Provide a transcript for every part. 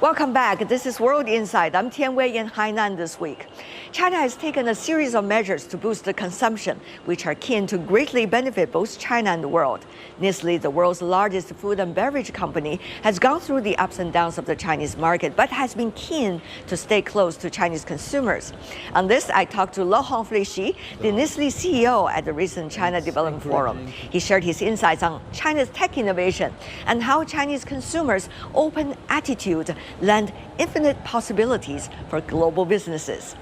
Welcome back. This is World Insight. I'm Tian in Hainan this week. China has taken a series of measures to boost the consumption, which are keen to greatly benefit both China and the world. Nestlé, the world's largest food and beverage company, has gone through the ups and downs of the Chinese market, but has been keen to stay close to Chinese consumers. On this, I talked to Laurent Freixe, the Nestlé CEO, at the recent China Development Forum. He shared his insights on China's tech innovation and how Chinese consumers' open attitude lend infinite possibilities for global businesses.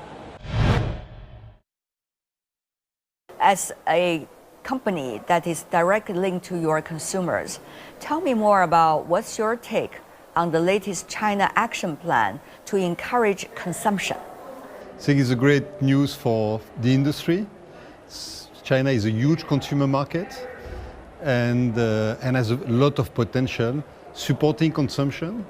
As a company that is directly linked to your consumers, tell me more about what's your take on the latest China action plan to encourage consumption. I think it's a great news for the industry. China is a huge consumer market and has a lot of potential supporting consumption.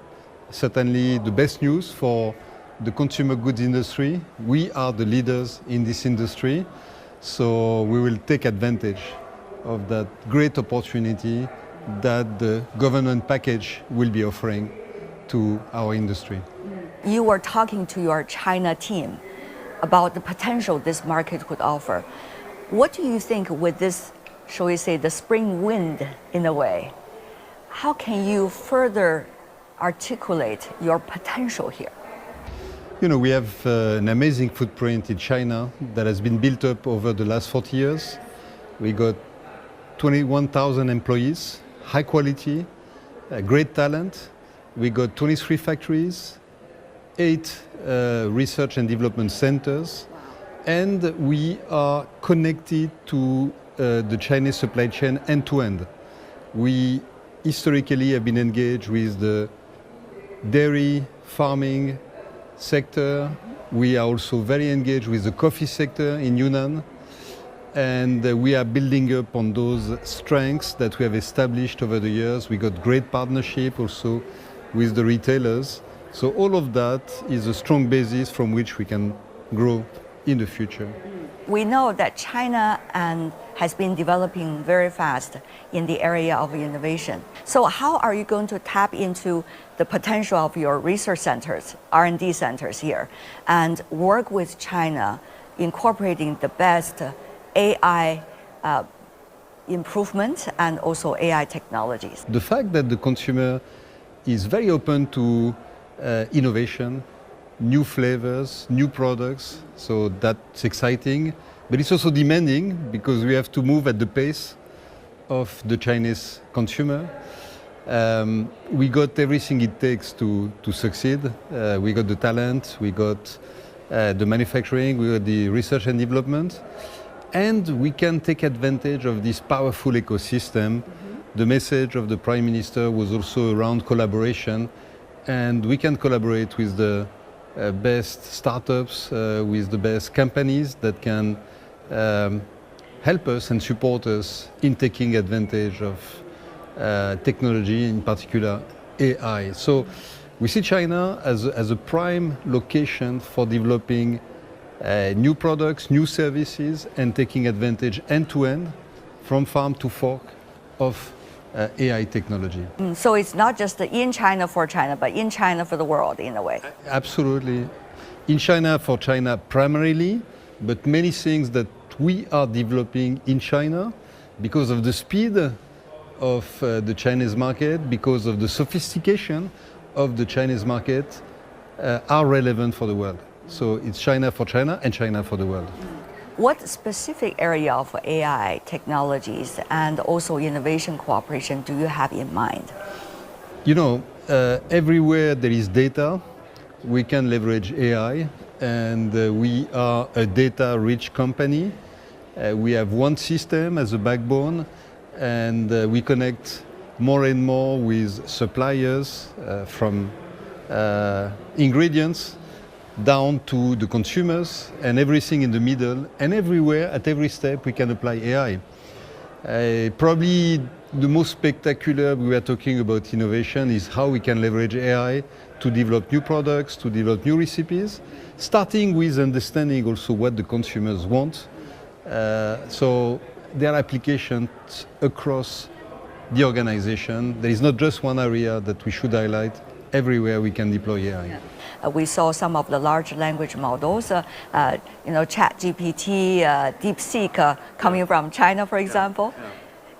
Certainly the best news for the consumer goods industry. We are the leaders in this industry, so we will take advantage of that great opportunity that the government package will be offering to our industry. You were talking to your China team about the potential this market could offer. What do you think with this, shall we say, the spring wind in a way? How can you further articulate your potential here? You know, we have an amazing footprint in China that has been built up over the last 40 years. We got 21,000 employees, high quality, great talent. We got 23 factories, 8 research and development centers, and we are connected to the Chinese supply chain end to end. We historically have been engaged with the dairy, farming sector. We are also very engaged with the coffee sector in Yunnan. And we are building up on those strengths that we have established over the years. We got great partnership also with the retailers. So all of that is a strong basis from which we can grow in the future. We know that China has been developing very fast in the area of innovation. So how are you going to tap into the potential of your research centers, R&D centers here, and work with China, incorporating the best AI improvement and also AI technologies? The fact that the consumer is very open to innovation, new flavors, new products, so that's exciting. But it's also demanding because we have to move at the pace of the Chinese consumer. We got everything it takes to succeed. We got the talent, we got the manufacturing, we got the research and development, and we can take advantage of this powerful ecosystem. The message of the Prime Minister was also around collaboration, and we can collaborate with the best startups, with the best companies that can help us and support us in taking advantage of technology, in particular AI. So we see China as a prime location for developing new products, new services, and taking advantage end-to-end from farm to fork of AI technology. So it's not just in China for China, but in China for the world in a way. Absolutely. In China for China primarily, but many things that we are developing in China because of the speed of the Chinese market, because of the sophistication of the Chinese market, are relevant for the world. So it's China for China and China for the world. What specific area of AI technologies and also innovation cooperation do you have in mind? You know, everywhere there is data, we can leverage AI, and we are a data-rich company. We have one system as a backbone, and we connect more and more with suppliers from ingredients down to the consumers and everything in the middle, and everywhere, at every step, we can apply AI. Probably the most spectacular, we were talking about innovation, is how we can leverage AI to develop new products, to develop new recipes, starting with understanding also what the consumers want. So there are applications across the organization. There is not just one area that we should highlight. everywhere we can deploy AI. Yeah. We saw some of the large language models, ChatGPT, DeepSeek coming from China, for example.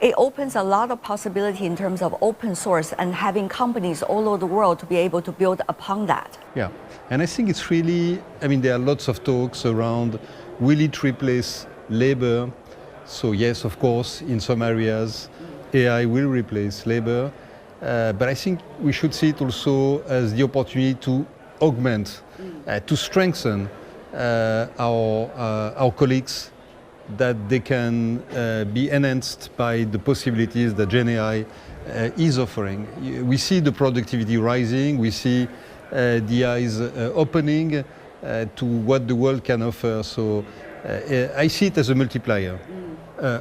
It opens a lot of possibility in terms of open source and having companies all over the world to be able to build upon that. Yeah, and I think it's really, there are lots of talks around, will it replace labor? So yes, of course, in some areas, AI will replace labor, but I think we should see it also as the opportunity to augment, to strengthen our colleagues, that they can be enhanced by the possibilities that Gen AI is offering. We see the productivity rising, we see the eyes opening to what the world can offer. So I see it as a multiplier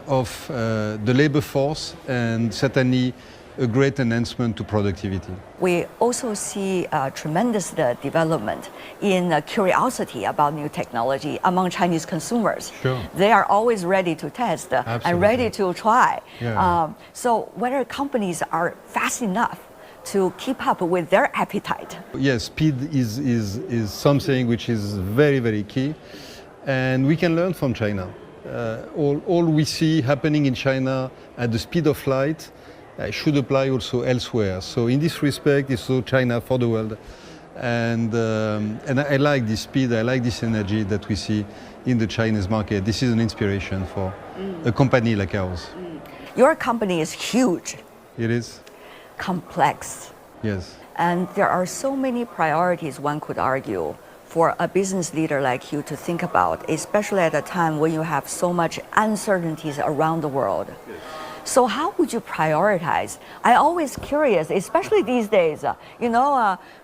of the labor force, and certainly a great enhancement to productivity. We also see tremendous development in curiosity about new technology among Chinese consumers. Sure. They are always ready to test and ready to try. Yeah. So whether companies are fast enough to keep up with their appetite. Yes, speed is something which is very, very key, and we can learn from China. All we see happening in China at the speed of light should apply also elsewhere. So in this respect, it's so China for the world. And I like this speed, I like this energy that we see in the Chinese market. This is an inspiration for a company like ours. Your company is huge. It is? Complex. Yes. And there are so many priorities, one could argue, for a business leader like you to think about, especially at a time when you have so much uncertainties around the world. Yes. So how would you prioritize? I'm always curious, especially these days,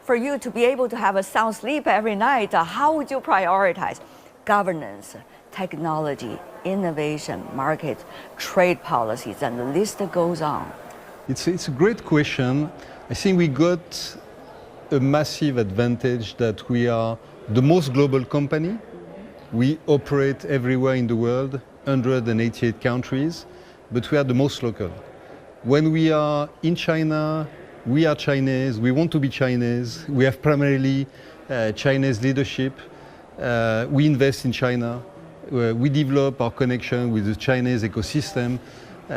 for you to be able to have a sound sleep every night, how would you prioritize governance, technology, innovation, market, trade policies, and the list goes on? It's a great question. I think we got a massive advantage that we are the most global company. We operate everywhere in the world, 188 countries. But we are the most local. When we are in China, we are Chinese, we want to be Chinese, we have primarily Chinese leadership, we invest in China, we develop our connection with the Chinese ecosystem.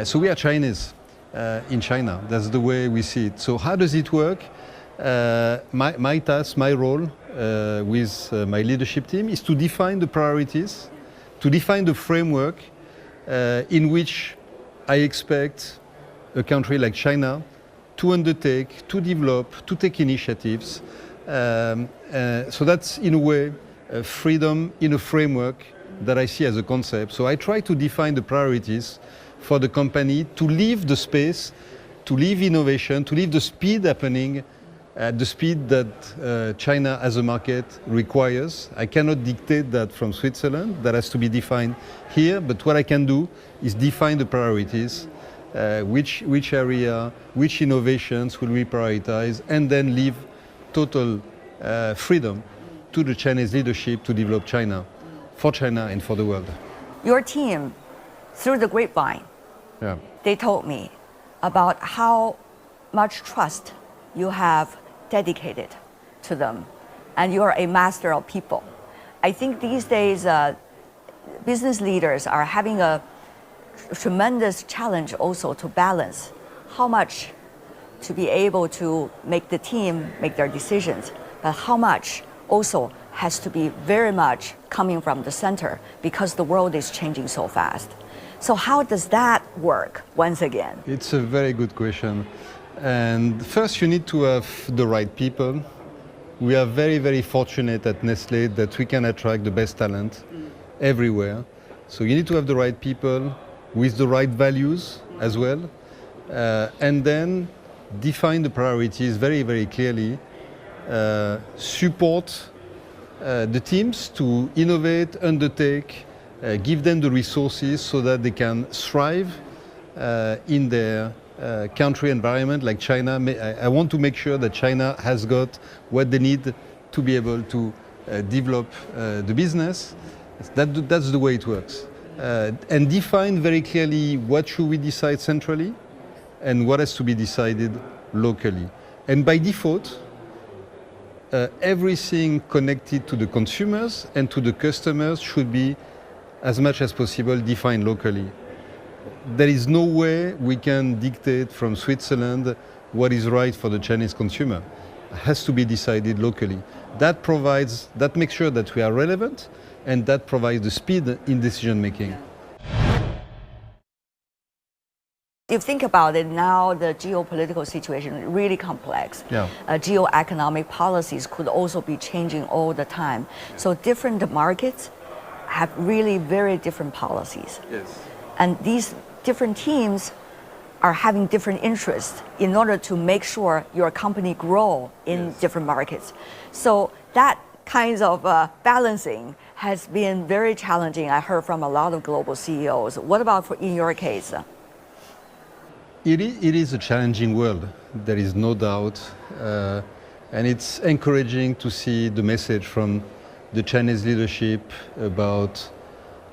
So we are Chinese in China, that's the way we see it. So how does it work? My task, my role with my leadership team is to define the priorities, to define the framework in which I expect a country like China to undertake, to develop, to take initiatives. So that's, in a way, freedom in a framework that I see as a concept. So I try to define the priorities for the company to leave the space, to leave innovation, to leave the speed happening at the speed that China as a market requires. I cannot dictate that from Switzerland. That has to be defined here. But what I can do is define the priorities, which area, which innovations will we prioritize, and then leave total freedom to the Chinese leadership to develop China, for China and for the world. Your team, through the grapevine, they told me about how much trust you have dedicated to them, and you are a master of people. I think these days business leaders are having a tremendous challenge also to balance how much to be able to make the team make their decisions, but how much also has to be very much coming from the center because the world is changing so fast. So how does that work once again? It's a very good question. And first you need to have the right people. We are very, very fortunate at Nestlé that we can attract the best talent everywhere. So you need to have the right people with the right values as well. And then define the priorities very, very clearly. Support the teams to innovate, undertake, give them the resources so that they can thrive in their country environment like China. I want to make sure that China has got what they need to be able to develop the business. That's the way it works. And define very clearly what should we decide centrally and what has to be decided locally. And by default, everything connected to the consumers and to the customers should be, as much as possible, defined locally. There is no way we can dictate from Switzerland what is right for the Chinese consumer. It has to be decided locally. That makes sure that we are relevant, and that provides the speed in decision making. If you think about it now, the geopolitical situation is really complex. Yeah. Geoeconomic policies could also be changing all the time. So different markets have really very different policies. Yes. And these different teams are having different interests in order to make sure your company grow in different markets. So that kinds of balancing has been very challenging. I heard from a lot of global CEOs. What about in your case? It is a challenging world, there is no doubt. And it's encouraging to see the message from the Chinese leadership about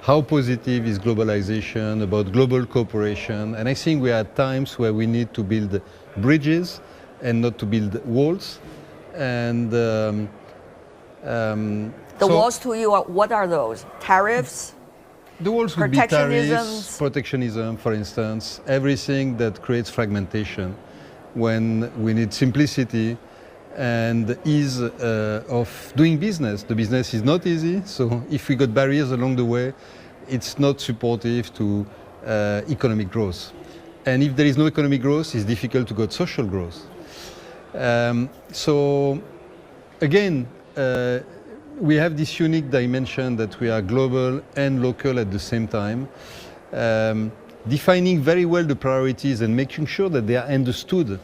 how positive is globalization, about global cooperation. And I think we are at times where we need to build bridges and not to build walls. And the walls to you, what are those? Tariffs? The walls would be tariffs, protectionism, for instance, everything that creates fragmentation when we need simplicity and ease of doing business. The business is not easy, so if we got barriers along the way, it's not supportive to economic growth. And if there is no economic growth, it's difficult to get social growth. So again, we have this unique dimension that we are global and local at the same time. Defining very well the priorities and making sure that they are understood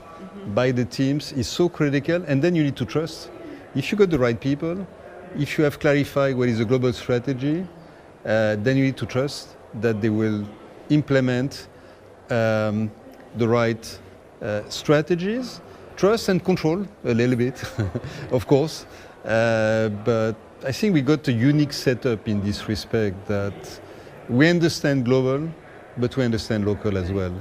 by the teams is so critical, and then you need to trust. If you got the right people, if you have clarified what is a global strategy, then you need to trust that they will implement the right strategies. Trust and control a little bit, of course. But I think we got a unique setup in this respect that we understand global, but we understand local as well.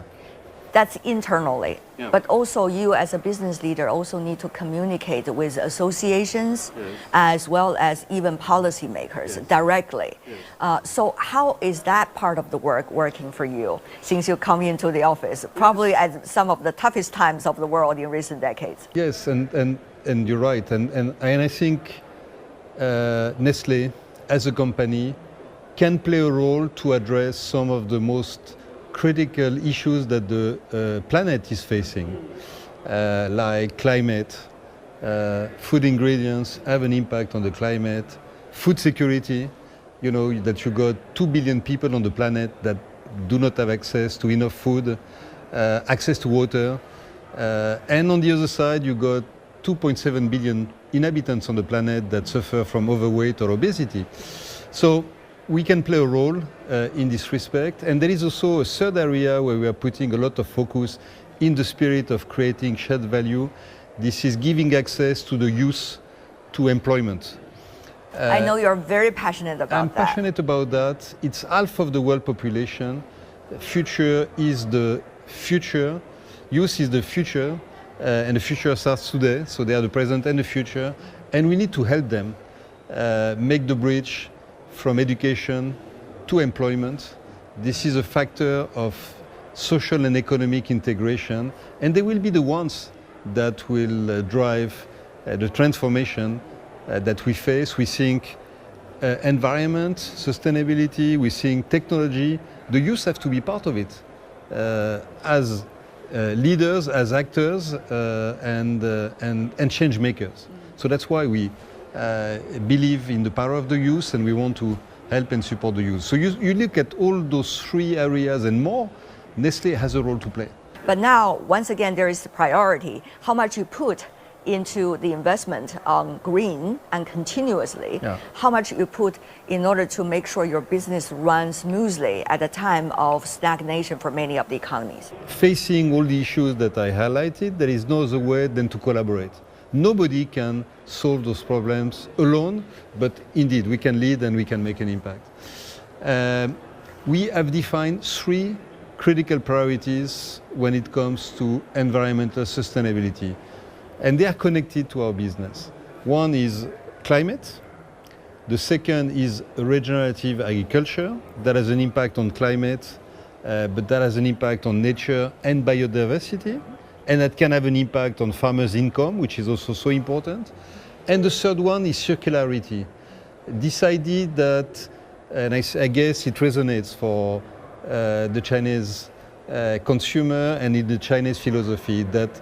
That's internally. Yeah. But also you as a business leader also need to communicate with associations as well as even policymakers directly. So how is that part of the work working for you since you come into the office, probably at some of the toughest times of the world in recent decades? Yes, and you're right. And I think Nestlé as a company can play a role to address some of the most critical issues that the planet is facing, like climate. Food ingredients have an impact on the climate. Food security, you know, that you got 2 billion people on the planet that do not have access to enough food, access to water. And on the other side, you got 2.7 billion inhabitants on the planet that suffer from overweight or obesity. So we can play a role in this respect. And there is also a third area where we are putting a lot of focus in the spirit of creating shared value. This is giving access to the youth to employment. I know you're very passionate about that. I'm passionate about that. It's half of the world population. Future is the future. Youth is the future. And the future starts today. So they are the present and the future. And we need to help them make the bridge from education to employment. This is a factor of social and economic integration, and they will be the ones that will drive the transformation that we face. We think environment, sustainability, we think technology. The youth have to be part of it as leaders, as actors, and change makers. So that's why we believe in the power of the youth, and we want to help and support the youth. So you look at all those three areas and more, Nestlé has a role to play. But now, once again, there is the priority, how much you put into the investment on green and continuously, how much you put in order to make sure your business runs smoothly at a time of stagnation for many of the economies. Facing all the issues that I highlighted, there is no other way than to collaborate. Nobody can solve those problems alone, but indeed we can lead and we can make an impact. We have defined 3 critical priorities when it comes to environmental sustainability, and they are connected to our business. One is climate. The second is regenerative agriculture. That has an impact on climate, but that has an impact on nature and biodiversity. And that can have an impact on farmers' income, which is also so important. And the third one is circularity. This idea that, and I guess it resonates for the Chinese consumer and in the Chinese philosophy, that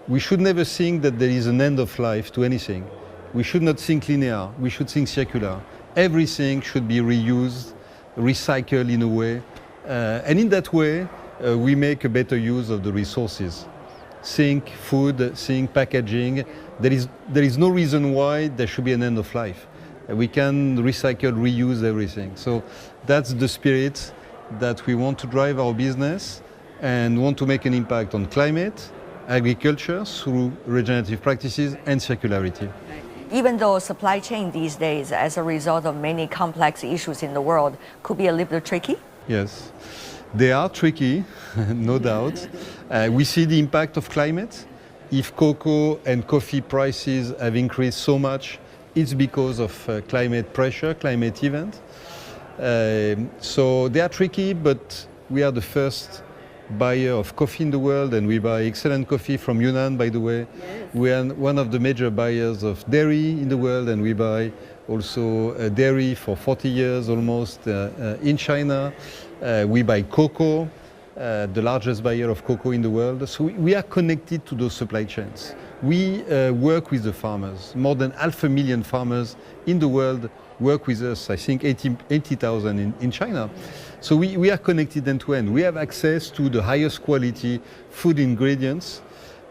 we should never think that there is an end of life to anything. We should not think linear, we should think circular. Everything should be reused, recycled in a way, and in that way we make a better use of the resources. Think food, think packaging. There is no reason why there should be an end of life. We can recycle, reuse everything. So that's the spirit that we want to drive our business and want to make an impact on climate, agriculture through regenerative practices and circularity. Even though supply chain these days, as a result of many complex issues in the world, could be a little bit tricky? Yes, they are tricky, no doubt. We see the impact of climate. If cocoa and coffee prices have increased so much, it's because of climate pressure, climate event. So they are tricky, but we are the first buyer of coffee in the world, and we buy excellent coffee from Yunnan, by the way. Yes. We are one of the major buyers of dairy in the world, and we buy also dairy for 40 years almost in China. We buy cocoa, the largest buyer of cocoa in the world. So we are connected to those supply chains. We work with the farmers. More than 500,000 farmers in the world work with us, I think 80,000 in China. So we are connected end to end. We have access to the highest quality food ingredients,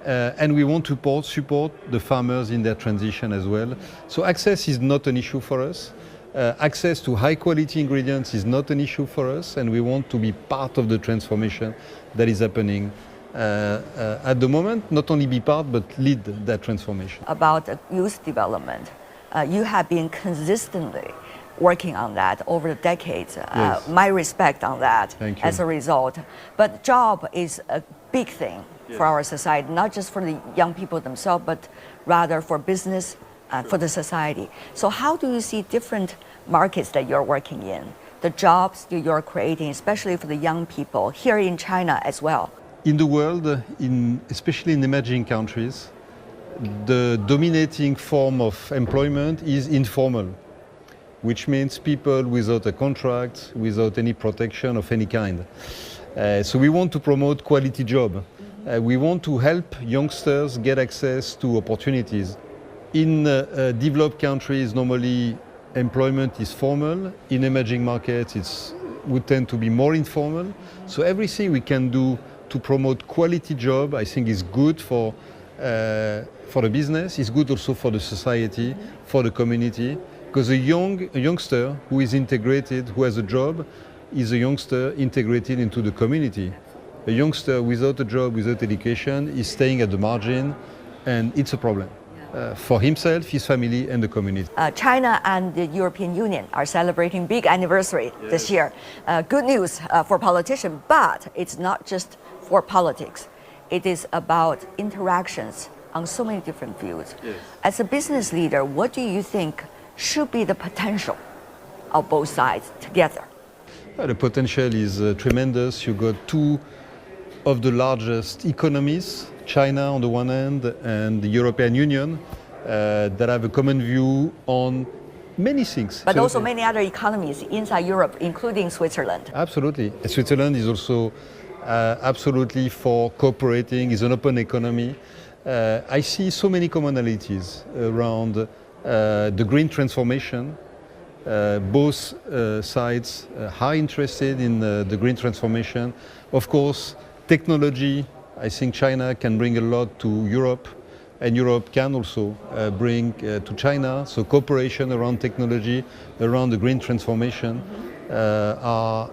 and we want to support the farmers in their transition as well. So access is not an issue for us. Access to high quality ingredients is not an issue for us, and we want to be part of the transformation that is happening at the moment. Not only be part, but lead that transformation. About youth development, you have been consistently working on that over the decades. Yes. My respect on that. Thank you. As a result. But job is a big thing for our society, not just for the young people themselves, but rather for business, for the society. So how do you see different markets that you're working in, the jobs that you're creating, especially for the young people here in China as well? In the world, especially in emerging countries, the dominating form of employment is informal, which means people without a contract, without any protection of any kind. So we want to promote quality job. We want to help youngsters get access to opportunities. In developed countries, normally employment is formal. In emerging markets, it would tend to be more informal. So everything we can do to promote quality job, I think, is good for the business. It's good also for the society, for the community. Because a youngster who is integrated, who has a job, is a youngster integrated into the community. A youngster without a job, without education, is staying at the margin, and it's a problem for himself, his family, and the community. China and the European Union are celebrating big anniversary this year. Good news for politicians, but it's not just for politics. It is about interactions on so many different fields. Yes. As a business leader, what do you think should be the potential of both sides together? The potential is tremendous. You got two of the largest economies, China on the one hand and the European Union, that have a common view on many things. But also many other economies inside Europe, including Switzerland. Absolutely. Switzerland is also absolutely for cooperating, is an open economy. I see so many commonalities around the green transformation. Both sides are interested in the green transformation. Of course, technology, I think China can bring a lot to Europe, and Europe can also bring to China. So cooperation around technology, around the green transformation are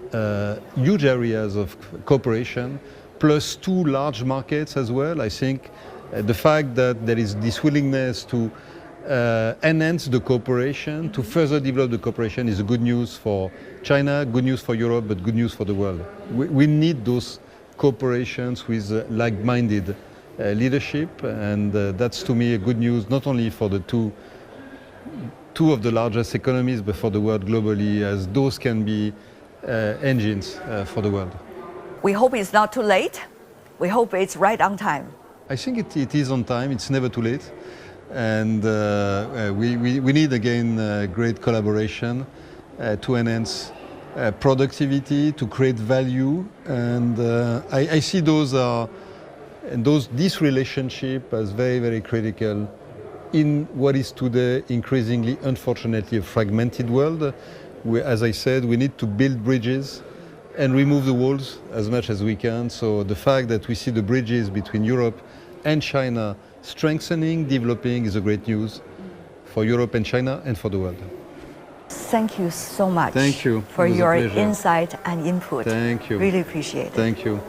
huge areas of cooperation, plus two large markets as well. I think the fact that there is this willingness to enhance the cooperation, to further develop the cooperation is good news for China, good news for Europe, but good news for the world. We need those cooperations with like-minded leadership, and that's to me a good news not only for the two two of the largest economies but for the world globally, as those can be engines for the world. We hope it's not too late. We hope it's right on time. I think it is on time. It's never too late. And we need, again, great collaboration to enhance productivity, to create value. And I see this relationship as very, very critical in what is today increasingly, unfortunately, a fragmented world. As I said, we need to build bridges and remove the walls as much as we can. So the fact that we see the bridges between Europe and China strengthening, developing is a great news for Europe and China and for the world. Thank you so much. Thank you. For It was a your pleasure. insight and input. Thank you. Really appreciate it. Thank you.